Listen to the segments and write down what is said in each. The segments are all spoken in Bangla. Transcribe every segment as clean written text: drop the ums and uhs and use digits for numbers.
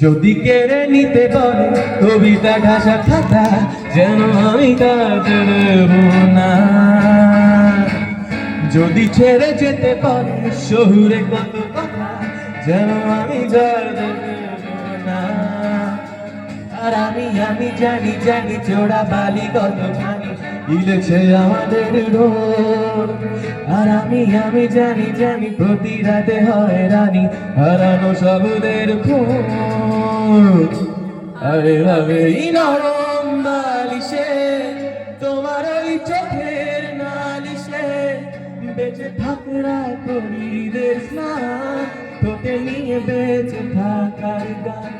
যদি কেড়ে নিতে পারে কবিতা ঘাসা খাতা, যেন আমি কাজে দেব না। যদি ছেড়ে যেতে পারে শহুরে কত কথা, যেন আমি কাজে দেব না। আর আমি জানি জানি চোরা বালি কতখানি গিলেছে আমাদের রোড। আর আমি জানি জানি প্রতি রাতে হয় রানী হারানো শব্দের খোঁজ। আরে ভাবে নরম বালিশে তোমার ওই চোখের নালিশে বেঁচে থাকরা করিদের স্নান, তোকে নিয়ে বেঁচে থাকার গান।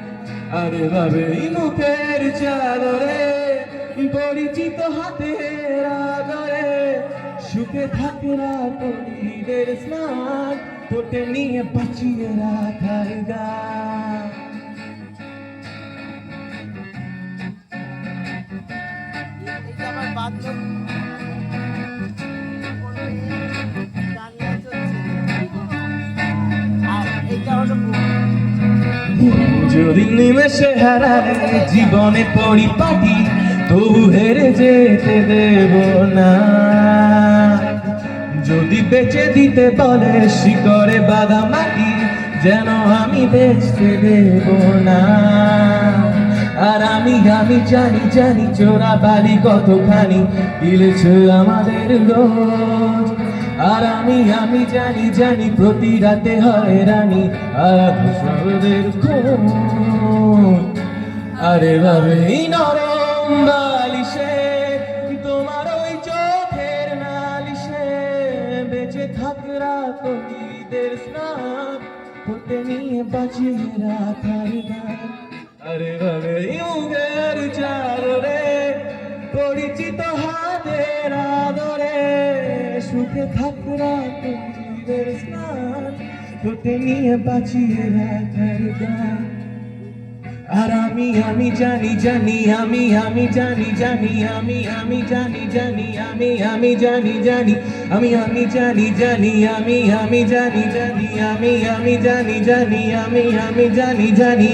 আরে ভাবে মুখের চাদরে পরিচিত হাতের আদরে সুখে থাকরা করিদের স্নান, তোকে নিয়ে বাঁচিয়ে রাখার গান। যদি নিমেষে হারালে জীবনে পরিপাটি, তবু হেরে যেতে দেব না। যদি বেঁচে দিতে বলে শিকড়ে বাঁধা মাটি, যেন আমি বেচতে দেব না। আর আমি জানি জানি চোরা বালি কতখানি গিলেছে আমাদের রোজ। আর আমি জানি জানি প্রতি রাতে হয় রানী আর শব্দের খোঁজ। আরে ভাবে নরম বালিশে তোমার ওই চোখের নালিশে বেঁচে থাকরা কবিদের স্নান, তোকে নিয়ে বাঁচিয়ে রাখার গান। আরে ভাবে মুখের চাদরে পরিচিত হাতের আদরে সুখে থাকরা কবিদের স্নান, তোকে নিয়ে বাঁচিয়ে রাখার গান। আর আমি জানি জানি আমি জানি জানি আমি জানি জানি আমি জানি জানি আমি জানি জানি আমি জানি জানি আমি জানি জানি আমি জানি জানি।